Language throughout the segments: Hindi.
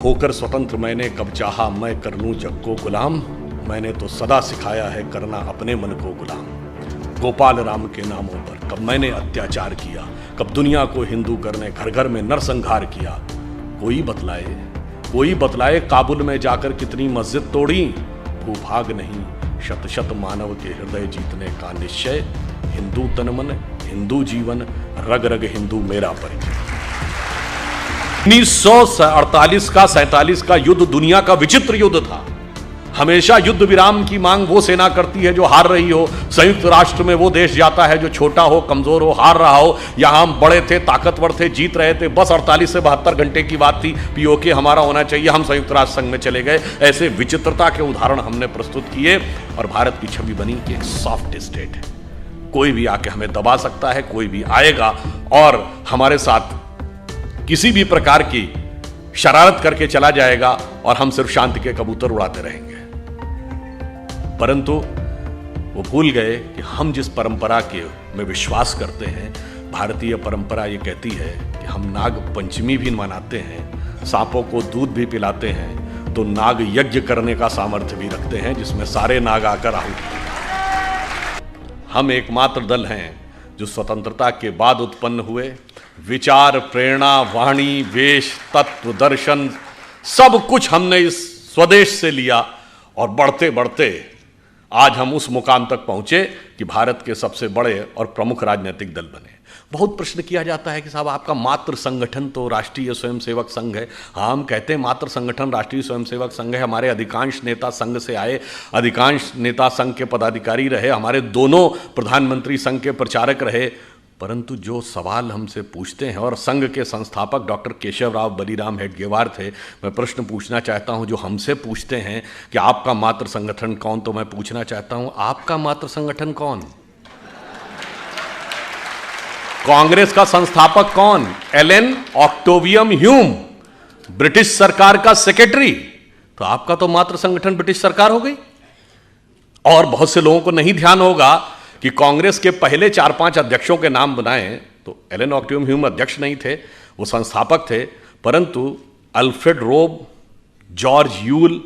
होकर स्वतंत्र मैंने कब चाहा मैं कर लूं जग को गुलाम। मैंने तो सदा सिखाया है करना अपने मन को गुलाम। गोपाल राम के नामों पर कब मैंने अत्याचार किया, कब दुनिया को हिंदू करने घर घर में नरसंहार किया। कोई बतलाए काबुल में जाकर कितनी मस्जिद तोड़ी। भूभाग नहीं शत शत मानव के हृदय जीतने का निश्चय। हिंदू तन मन हिंदू जीवन रग रग हिंदू मेरा परिचय। 1948 का 47 का युद्ध दुनिया का विचित्र युद्ध था। हमेशा युद्ध विराम की मांग वो सेना करती है जो हार रही हो। संयुक्त राष्ट्र में वो देश जाता है जो छोटा हो, कमजोर हो, हार रहा हो। यहां हम बड़े थे, ताकतवर थे, जीत रहे थे। बस 48 से 72 घंटे की बात थी, पीओके हमारा होना चाहिए, हम संयुक्त राष्ट्र संघ में चले गए। ऐसे विचित्रता के उदाहरण हमने प्रस्तुत किए और भारत की छवि बनी कि एक सॉफ्ट स्टेट है। कोई भी आके हमें दबा सकता है, कोई भी आएगा और हमारे साथ किसी भी प्रकार की शरारत करके चला जाएगा और हम सिर्फ शांति के कबूतर उड़ाते रहेंगे। परंतु वो भूल गए कि हम जिस परंपरा के में विश्वास करते हैं, भारतीय परंपरा ये कहती है कि हम नाग पंचमी भी मनाते हैं, सांपों को दूध भी पिलाते हैं, तो नाग यज्ञ करने का सामर्थ्य भी रखते हैं जिसमें सारे नाग आकर आहुति। हम एकमात्र दल हैं जो स्वतंत्रता के बाद उत्पन्न हुए। विचार, प्रेरणा, वाणी, वेश, तत्व, दर्शन सब कुछ हमने इस स्वदेश से लिया और बढ़ते बढ़ते आज हम उस मुकाम तक पहुंचे कि भारत के सबसे बड़े और प्रमुख राजनीतिक दल बने। बहुत प्रश्न किया जाता है कि साहब आपका मात्र संगठन तो राष्ट्रीय स्वयंसेवक संघ है। हाँ, हम कहते हैं मात्र संगठन राष्ट्रीय स्वयंसेवक संघ है। हमारे अधिकांश नेता संघ से आए, अधिकांश नेता संघ के पदाधिकारी रहे, हमारे दोनों प्रधानमंत्री संघ के प्रचारक रहे। परंतु जो सवाल हमसे पूछते हैं, और संघ के संस्थापक डॉक्टर केशवराव बलिराम हेडगेवार थे, मैं प्रश्न पूछना चाहता हूं जो हमसे पूछते हैं कि आपका मात्र संगठन कौन, तो मैं पूछना चाहता हूं आपका मात्र संगठन कौन? कांग्रेस का संस्थापक कौन? एलन ऑक्टेवियम ह्यूम, ब्रिटिश सरकार का सेक्रेटरी। तो आपका तो मात्र संगठन ब्रिटिश सरकार हो गई। और बहुत से लोगों को नहीं ध्यान होगा कि कांग्रेस के पहले 4-5 अध्यक्षों के नाम बनाए तो एलन ऑक्टेवियम ह्यूम अध्यक्ष नहीं थे, वो संस्थापक थे। परंतु अल्फ्रेड रोब, जॉर्ज यूल,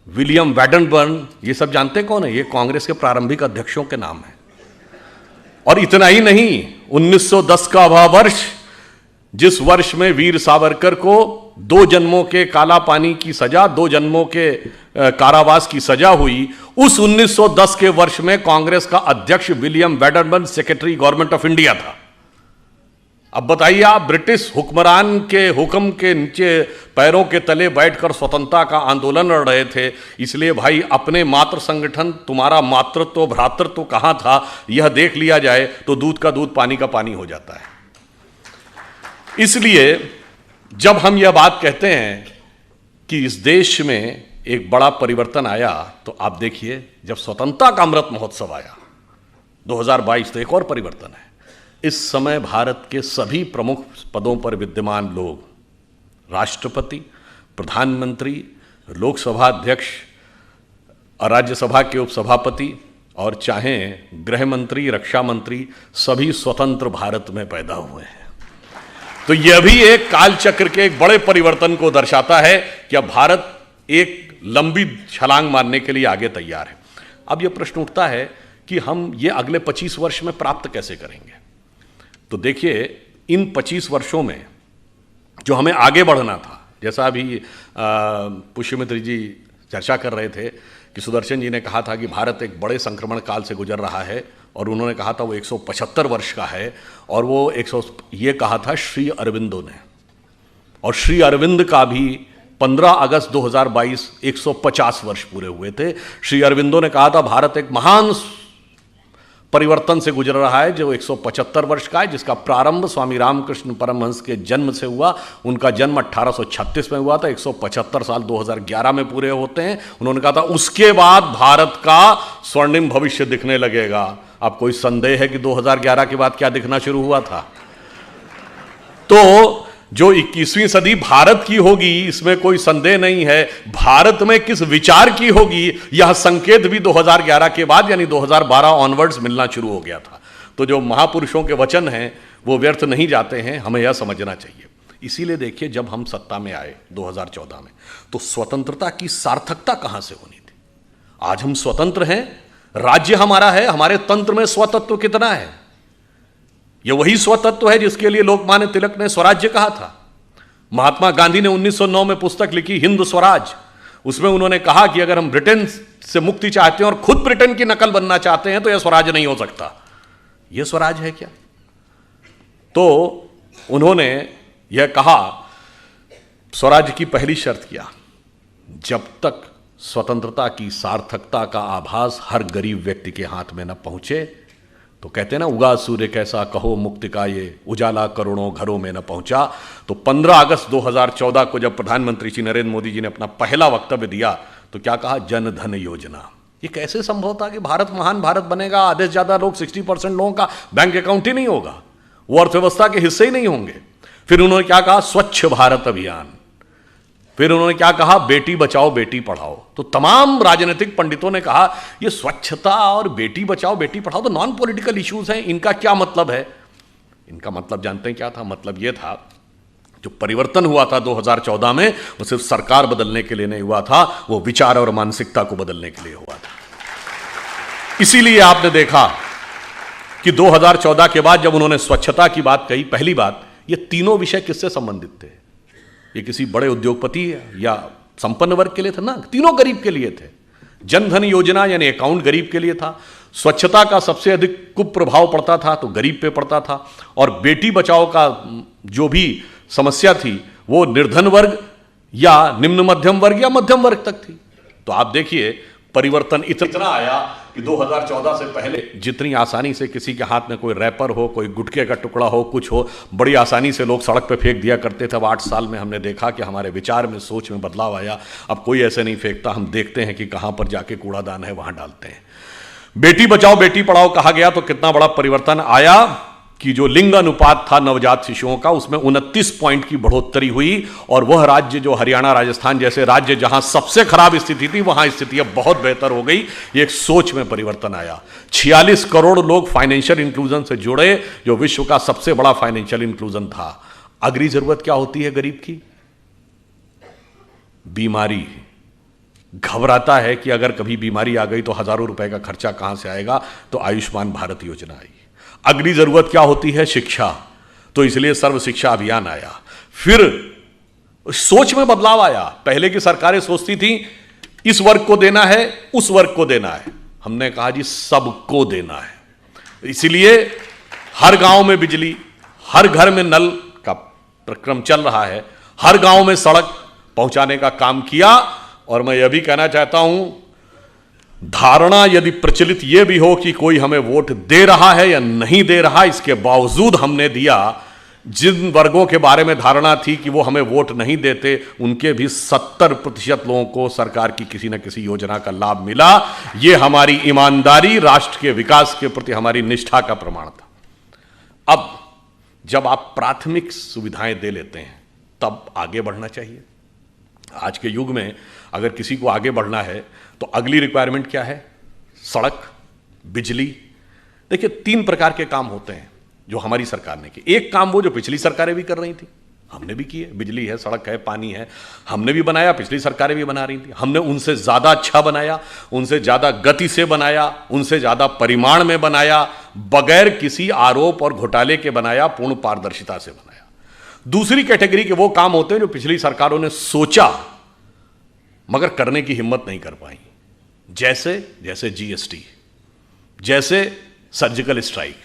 विलियम वैडनबर्न, ये सब जानते कौन है? ये कांग्रेस के प्रारंभिक अध्यक्षों के नाम हैं। और इतना ही नहीं, 1910 का वह वर्ष जिस वर्ष में वीर सावरकर को 2 जन्मों के काला पानी की सजा, 2 जन्मों के कारावास की सजा हुई, उस 1910 के वर्ष में कांग्रेस का अध्यक्ष William Wedderburn secretary government of India था। अब बताइए, आप ब्रिटिश हुक्मरान के हुक्म के नीचे पैरों के तले बैठकर स्वतंत्रता का आंदोलन लड़ रहे थे। इसलिए भाई, अपने मातृ संगठन, तुम्हारा मातृत्व भ्रातृत्व कहां था, यह देख लिया जाए तो दूध का दूध पानी का पानी हो जाता है। इसलिए जब हम यह बात कहते हैं कि इस देश में एक बड़ा परिवर्तन आया, तो आप देखिए जब स्वतंत्रता का अमृत महोत्सव आया 2022, तो एक और परिवर्तन है। इस समय भारत के सभी प्रमुख पदों पर विद्यमान लोग, राष्ट्रपति, प्रधानमंत्री, लोकसभा अध्यक्ष, राज्यसभा के उपसभापति और चाहे गृह मंत्री, रक्षा मंत्री, सभी स्वतंत्र भारत में पैदा हुए हैं। तो यह भी एक काल चक्र के एक बड़े परिवर्तन को दर्शाता है कि अब भारत एक लंबी छलांग मारने के लिए आगे तैयार है। अब यह प्रश्न उठता है कि हम ये अगले 25 वर्ष में प्राप्त कैसे करेंगे? तो देखिए, इन 25 वर्षों में जो हमें आगे बढ़ना था, जैसा अभी पुष्यमित्र जी चर्चा कर रहे थे कि सुदर्शन जी ने कहा था कि भारत एक बड़े संक्रमण काल से गुजर रहा है, और उन्होंने कहा था वो 175 वर्ष का है, और वो 100 ये कहा था श्री अरविंदो ने। और श्री अरविंद का भी 15 अगस्त 2022 150 वर्ष पूरे हुए थे। श्री अरविंदो ने कहा था भारत एक महान परिवर्तन से गुजर रहा है जो 175 वर्ष का है, जिसका प्रारंभ स्वामी रामकृष्ण परमहंस के जन्म से हुआ। उनका जन्म 1836 में हुआ था, 175 साल 2011 में पूरे होते हैं। उन्होंने कहा था उसके बाद भारत का स्वर्णिम भविष्य दिखने लगेगा। अब कोई संदेह है कि 2011 के बाद क्या दिखना शुरू हुआ था? तो जो 21वीं सदी भारत की होगी, इसमें कोई संदेह नहीं है। भारत में किस विचार की होगी, यह संकेत भी 2011 के बाद यानी 2012 ऑनवर्ड्स मिलना शुरू हो गया था। तो जो महापुरुषों के वचन हैं वो व्यर्थ नहीं जाते हैं, हमें यह समझना चाहिए। इसीलिए देखिए, जब हम सत्ता में आए 2014 में, तो स्वतंत्रता की सार्थकता कहां से होनी थी। आज हम स्वतंत्र हैं, राज्य हमारा है, हमारे तंत्र में स्वतत्व कितना है। यह वही स्वतत्व है जिसके लिए लोकमान्य तिलक ने स्वराज्य कहा था। महात्मा गांधी ने 1909 में पुस्तक लिखी हिंद स्वराज, उसमें उन्होंने कहा कि अगर हम ब्रिटेन से मुक्ति चाहते हैं और खुद ब्रिटेन की नकल बनना चाहते हैं तो यह स्वराज नहीं हो सकता। यह स्वराज है क्या? तो उन्होंने यह कहा, स्वराज की पहली शर्त क्या, जब तक स्वतंत्रता की सार्थकता का आभास हर गरीब व्यक्ति के हाथ में न पहुंचे, तो कहते हैं ना, उगा सूर्य कैसा कहो मुक्ति का ये उजाला करोड़ों घरों में न पहुंचा। तो 15 अगस्त 2014 को जब प्रधानमंत्री श्री नरेंद्र मोदी जी ने अपना पहला वक्तव्य दिया तो क्या कहा, जन धन योजना। ये कैसे संभव था कि भारत महान भारत बनेगा, आधे से ज्यादा लोग 60% लोगों का बैंक अकाउंट ही नहीं होगा, वो अर्थव्यवस्था के हिस्से ही नहीं होंगे। फिर उन्होंने क्या कहा, स्वच्छ भारत अभियान। फिर उन्होंने क्या कहा, बेटी बचाओ बेटी पढ़ाओ। तो तमाम राजनीतिक पंडितों ने कहा ये स्वच्छता और बेटी बचाओ बेटी पढ़ाओ तो नॉन पॉलिटिकल इश्यूज हैं, इनका क्या मतलब है। इनका मतलब जानते हैं क्या था? मतलब यह था, जो परिवर्तन हुआ था 2014 में, वो सिर्फ सरकार बदलने के लिए नहीं हुआ था, वो विचार और मानसिकता को बदलने के लिए हुआ था। इसीलिए आपने देखा कि 2014 के बाद जब उन्होंने स्वच्छता की बात कही, पहली बात, ये तीनों विषय किससे संबंधित थे? ये किसी बड़े उद्योगपति या संपन्न वर्ग के लिए थे ना, तीनों गरीब के लिए थे। जन धन योजना यानी अकाउंट गरीब के लिए था, स्वच्छता का सबसे अधिक कुप्रभाव पड़ता था तो गरीब पे पड़ता था, और बेटी बचाओ का जो भी समस्या थी वो निर्धन वर्ग या निम्न मध्यम वर्ग या मध्यम वर्ग तक थी। तो आप देखिए परिवर्तन इतना आया कि 2014 से पहले जितनी आसानी से किसी के हाथ में कोई रैपर हो, कोई गुटखे का टुकड़ा हो, कुछ हो, बड़ी आसानी से लोग सड़क पे फेंक दिया करते थे। अब 8 साल में हमने देखा कि हमारे विचार में, सोच में बदलाव आया। अब कोई ऐसे नहीं फेंकता, हम देखते हैं कि कहां पर जाके कूड़ादान है वहां डालते हैं। बेटी बचाओ बेटी पढ़ाओ कहा गया तो कितना बड़ा परिवर्तन आया कि जो लिंग अनुपात था नवजात शिशुओं का, उसमें 29 पॉइंट की बढ़ोतरी हुई। और वह राज्य जो हरियाणा राजस्थान जैसे राज्य जहां सबसे खराब स्थिति थी, वहां स्थिति अब बहुत बेहतर हो गई। एक सोच में परिवर्तन आया। 46 करोड़ लोग फाइनेंशियल इंक्लूजन से जुड़े, जो विश्व का सबसे बड़ा फाइनेंशियल इंक्लूजन था। अगली जरूरत क्या होती है गरीब की? बीमारी। घबराता है कि अगर कभी बीमारी आ गई तो हजारों रुपए का खर्चा कहां से आएगा, तो आयुष्मान भारत योजना आई। अगली जरूरत क्या होती है? शिक्षा। तो इसलिए सर्व शिक्षा अभियान आया। फिर सोच में बदलाव आया। पहले की सरकारें सोचती थी इस वर्ग को देना है, उस वर्ग को देना है। हमने कहा जी सबको देना है। इसलिए हर गांव में बिजली, हर घर में नल का प्रक्रम चल रहा है, हर गांव में सड़क पहुंचाने का काम किया। और मैं यह भी कहना चाहता हूं, धारणा यदि प्रचलित यह भी हो कि कोई हमें वोट दे रहा है या नहीं दे रहा, इसके बावजूद हमने दिया। जिन वर्गों के बारे में धारणा थी कि वो हमें वोट नहीं देते, उनके भी 70% लोगों को सरकार की किसी न किसी योजना का लाभ मिला। यह हमारी ईमानदारी, राष्ट्र के विकास के प्रति हमारी निष्ठा का प्रमाण था। अब जब आप प्राथमिक सुविधाएं दे लेते हैं तब आगे बढ़ना चाहिए। आज के युग में अगर किसी को आगे बढ़ना है तो अगली रिक्वायरमेंट क्या है? सड़क, बिजली। देखिए 3 प्रकार के काम होते हैं जो हमारी सरकार ने किए। एक काम वो जो पिछली सरकारें भी कर रही थी, हमने भी किए। बिजली है, सड़क है, पानी है, हमने भी बनाया, पिछली सरकारें भी बना रही थी। हमने उनसे ज्यादा अच्छा बनाया, उनसे ज्यादा गति से बनाया, उनसे ज्यादा परिमाण में बनाया, बगैर किसी आरोप और घोटाले के बनाया, पूर्ण पारदर्शिता से बनाया। दूसरी कैटेगरी के वो काम होते हैं जो पिछली सरकारों ने सोचा मगर करने की हिम्मत नहीं कर पाई, जैसे जीएसटी, जैसे सर्जिकल स्ट्राइक।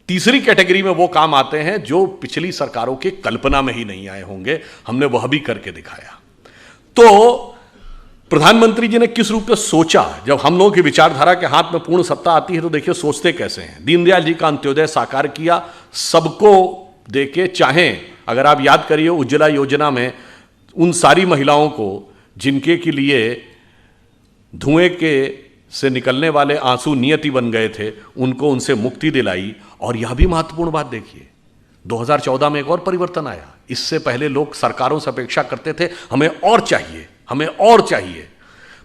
तीसरी कैटेगरी में वो काम आते हैं जो पिछली सरकारों की कल्पना में ही नहीं आए होंगे, हमने वह भी करके दिखाया। तो प्रधानमंत्री जी ने किस रूप में सोचा? जब हम लोगों की विचारधारा के हाथ में पूर्ण सत्ता आती है तो देखिए सोचते कैसे हैं। दीनदयाल जी का अंत्योदय साकार किया, सबको देके। चाहे अगर आप याद करिए उज्ज्वला योजना में उन सारी महिलाओं को जिनके के लिए धुएं के से निकलने वाले आंसू नियति बन गए थे, उनको उनसे मुक्ति दिलाई। और यह भी महत्वपूर्ण बात देखिए, 2014 में एक और परिवर्तन आया। इससे पहले लोग सरकारों से अपेक्षा करते थे हमें और चाहिए, हमें और चाहिए।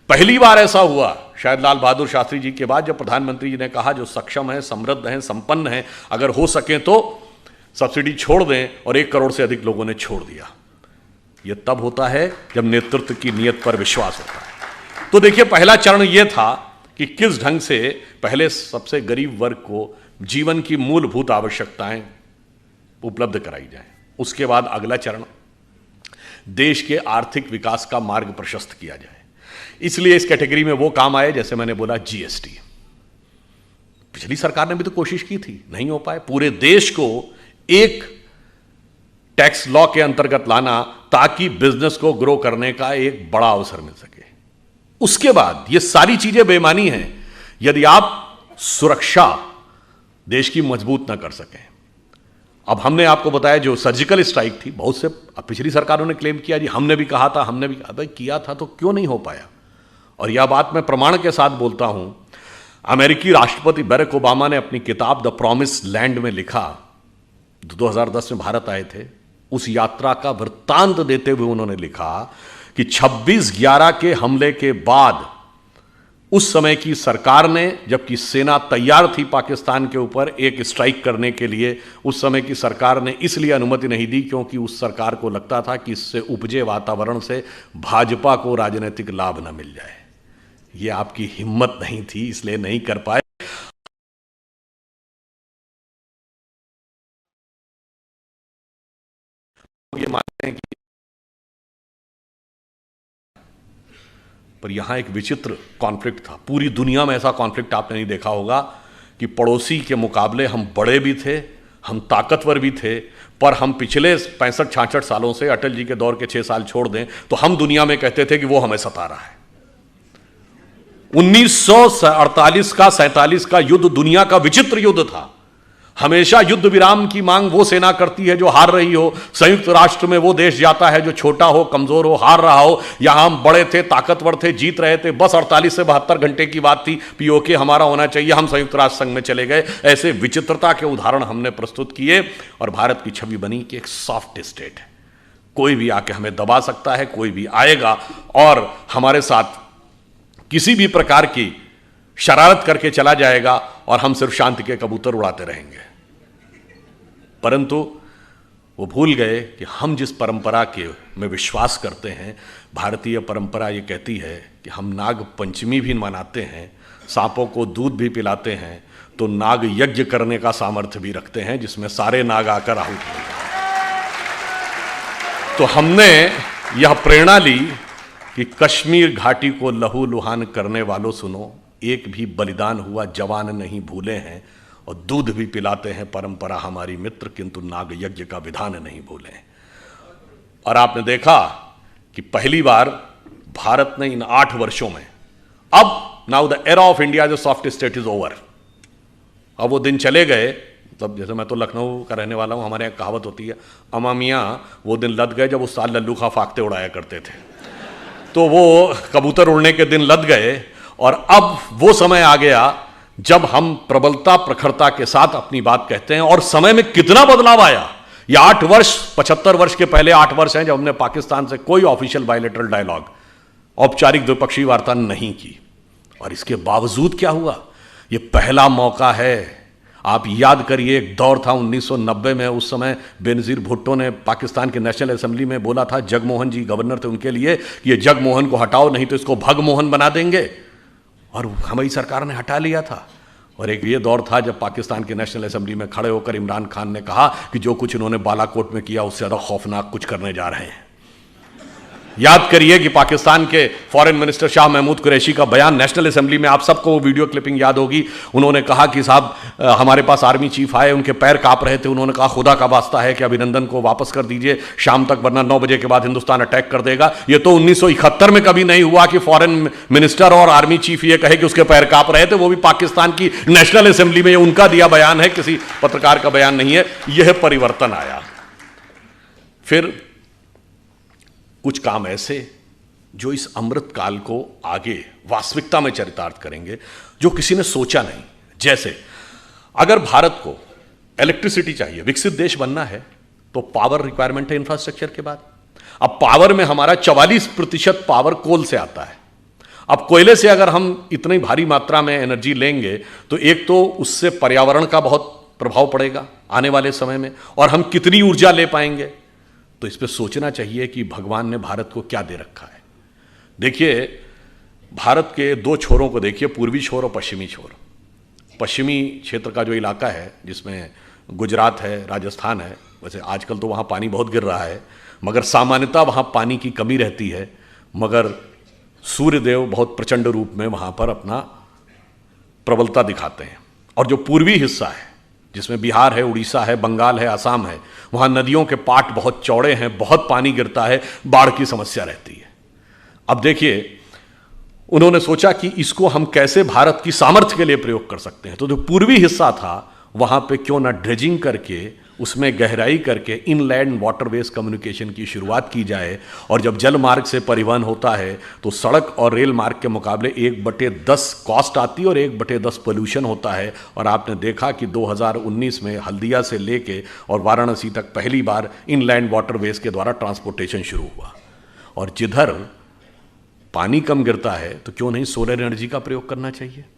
पहली बार ऐसा हुआ शायद लाल बहादुर शास्त्री जी के बाद, जब प्रधानमंत्री जी ने कहा जो सक्षम है, समृद्ध हैं, संपन्न हैं, अगर हो सके तो सब्सिडी छोड़ दें और 1 करोड़ से अधिक लोगों ने छोड़ दिया। यह तब होता है जब नेतृत्व की नीयत पर विश्वास होता है। तो देखिए, पहला चरण यह था कि किस ढंग से पहले सबसे गरीब वर्ग को जीवन की मूलभूत आवश्यकताएं उपलब्ध कराई जाए। उसके बाद अगला चरण देश के आर्थिक विकास का मार्ग प्रशस्त किया जाए। इसलिए इस कैटेगरी में वो काम आए, जैसे मैंने बोला, जीएसटी। पिछली सरकार ने भी तो कोशिश की थी, नहीं हो पाए। पूरे देश को एक टैक्स लॉ के अंतर्गत लाना ताकि बिजनेस को ग्रो करने का एक बड़ा अवसर मिल सके। उसके बाद ये सारी चीजें बेमानी हैं यदि आप सुरक्षा देश की मजबूत ना कर सकें। अब हमने आपको बताया जो सर्जिकल स्ट्राइक थी, बहुत से पिछली सरकारों ने क्लेम किया जी हमने भी कहा था, हमने भी भाई किया था, तो क्यों नहीं हो पाया। और यह बात मैं प्रमाण के साथ बोलता हूं। अमेरिकी राष्ट्रपति बराक ओबामा ने अपनी किताब द प्रॉमिस लैंड में लिखा, 2010 में भारत आए थे, उस यात्रा का वृत्तांत देते हुए उन्होंने लिखा कि 26/11 के हमले के बाद उस समय की सरकार ने, जबकि सेना तैयार थी पाकिस्तान के ऊपर एक स्ट्राइक करने के लिए, उस समय की सरकार ने इसलिए अनुमति नहीं दी क्योंकि उस सरकार को लगता था कि इससे उपजे वातावरण से भाजपा को राजनीतिक लाभ न मिल जाए। यह आपकी हिम्मत नहीं थी, इसलिए नहीं कर पाए। ये मानते हैं कि पर यहां एक विचित्र कॉन्फ्लिक्ट था। पूरी दुनिया में ऐसा कॉन्फ्लिक्ट आपने नहीं देखा होगा कि पड़ोसी के मुकाबले हम बड़े भी थे, हम ताकतवर भी थे, पर हम पिछले 65-66 सालों से, अटल जी के दौर के 6 साल छोड़ दें, तो हम दुनिया में कहते थे कि वो हमें सता रहा है। 1948 का 47 का युद्ध दुनिया का विचित्र युद्ध था। हमेशा युद्ध विराम की मांग वो सेना करती है जो हार रही हो। संयुक्त राष्ट्र में वो देश जाता है जो छोटा हो, कमजोर हो, हार रहा हो। यहां हम बड़े थे, ताकतवर थे, जीत रहे थे, बस 48 से 72 घंटे की बात थी, पीओके हमारा होना चाहिए, हम संयुक्त राष्ट्र संघ में चले गए। ऐसे विचित्रता के उदाहरण हमने प्रस्तुत किए और भारत की छवि बनी कि एक सॉफ्ट स्टेट है, कोई भी आके हमें दबा सकता है, कोई भी आएगा और हमारे साथ किसी भी प्रकार की शरारत करके चला जाएगा और हम सिर्फ शांति के कबूतर उड़ाते रहेंगे। परंतु वो भूल गए कि हम जिस परंपरा के में विश्वास करते हैं, भारतीय परंपरा ये कहती है कि हम नाग पंचमी भी मनाते हैं, सांपों को दूध भी पिलाते हैं, तो नाग यज्ञ करने का सामर्थ्य भी रखते हैं जिसमें सारे नाग आकर आहुति देते हैं। तो हमने यह प्रेरणा ली कि कश्मीर घाटी को लहू लुहान करने वालों सुनो, एक भी बलिदान हुआ जवान नहीं भूले हैं, और दूध भी पिलाते हैं परंपरा हमारी मित्र, किंतु नाग यज्ञ का विधान नहीं भूले। और आपने देखा कि पहली बार भारत ने इन 8 वर्षों में, अब now the era of India as a soft state is over. अब वो दिन चले गए। तब जैसे मैं तो लखनऊ का रहने वाला हूं, हमारे यहाँ कहावत होती है, अमा मियाँ वो दिन लद गए जब उस साल लल्लू खा फाकते उड़ाया करते थे। तो वो कबूतर उड़ने के दिन लद गए और अब वो समय आ गया जब हम प्रबलता प्रखरता के साथ अपनी बात कहते हैं। और समय में कितना बदलाव आया। ये 8 वर्ष, 75 वर्ष के पहले 8 वर्ष हैं जब हमने पाकिस्तान से कोई ऑफिशियल बायलैटरल डायलॉग, औपचारिक द्विपक्षीय वार्ता नहीं की। और इसके बावजूद क्या हुआ, ये पहला मौका है। आप याद करिए, एक दौर था 1990 में, उस समय बेनजीर भुट्टो ने पाकिस्तान के नेशनल असेंबली में बोला था, जगमोहन जी गवर्नर थे उनके लिए, कि ये जगमोहन को हटाओ नहीं तो इसको भगमोहन बना देंगे। और हमारी सरकार ने हटा लिया था। और एक ये दौर था जब पाकिस्तान के नेशनल असेंबली में खड़े होकर इमरान खान ने कहा कि जो कुछ इन्होंने बालाकोट में किया उससे ज़्यादा खौफनाक कुछ करने जा रहे हैं। याद करिए कि पाकिस्तान के फॉरेन मिनिस्टर शाह महमूद कुरैशी का बयान नेशनल असेंबली में, आप सबको वो वीडियो क्लिपिंग याद होगी। उन्होंने कहा कि साहब हमारे पास आर्मी चीफ आए, उनके पैर कांप रहे थे, उन्होंने कहा खुदा का वास्ता है कि अभिनंदन को वापस कर दीजिए शाम तक, वरना 9 बजे के बाद हिंदुस्तान अटैक कर देगा। ये तो 1971 में कभी नहीं हुआ कि फॉरेन मिनिस्टर और आर्मी चीफ ये कहे कि उसके पैर कांप रहे थे, वो भी पाकिस्तान की नेशनल असेंबली में। ये उनका दिया बयान है, किसी पत्रकार का बयान नहीं है। यह परिवर्तन आया। फिर कुछ काम ऐसे जो इस अमृत काल को आगे वास्तविकता में चरितार्थ करेंगे, जो किसी ने सोचा नहीं। जैसे अगर भारत को इलेक्ट्रिसिटी चाहिए, विकसित देश बनना है, तो पावर रिक्वायरमेंट है इंफ्रास्ट्रक्चर के बाद। अब पावर में हमारा 44% पावर कोल से आता है। अब कोयले से अगर हम इतनी भारी मात्रा में एनर्जी लेंगे तो एक तो उससे पर्यावरण का बहुत प्रभाव पड़ेगा आने वाले समय में, और हम कितनी ऊर्जा ले पाएंगे। तो इस पर सोचना चाहिए कि भगवान ने भारत को क्या दे रखा है। देखिए, भारत के दो छोरों को देखिए, पूर्वी छोर और पश्चिमी छोर। पश्चिमी क्षेत्र का जो इलाका है, जिसमें गुजरात है, राजस्थान है, वैसे आजकल तो वहाँ पानी बहुत गिर रहा है, मगर सामान्यतः वहाँ पानी की कमी रहती है, मगर सूर्यदेव बहुत प्रचंड रूप में वहाँ पर अपना प्रबलता दिखाते हैं। और जो पूर्वी हिस्सा है, जिसमें बिहार है, उड़ीसा है, बंगाल है, असम है, वहाँ नदियों के पाट बहुत चौड़े हैं, बहुत पानी गिरता है, बाढ़ की समस्या रहती है। अब देखिए, उन्होंने सोचा कि इसको हम कैसे भारत की सामर्थ्य के लिए प्रयोग कर सकते हैं। तो जो पूर्वी हिस्सा था, वहाँ पे क्यों ना ड्रेजिंग करके, उसमें गहराई करके इनलैंड वाटरवेज कम्युनिकेशन की शुरुआत की जाए। और जब जल मार्ग से परिवहन होता है तो सड़क और रेल मार्ग के मुकाबले 1/10 कॉस्ट आती है और 1/10 पोल्यूशन होता है। और आपने देखा कि 2019 में हल्दिया से लेके और वाराणसी तक पहली बार इनलैंड वाटरवेज के द्वारा ट्रांसपोर्टेशन शुरू हुआ। और जिधर पानी कम गिरता है तो क्यों नहीं सोलर एनर्जी का प्रयोग करना चाहिए।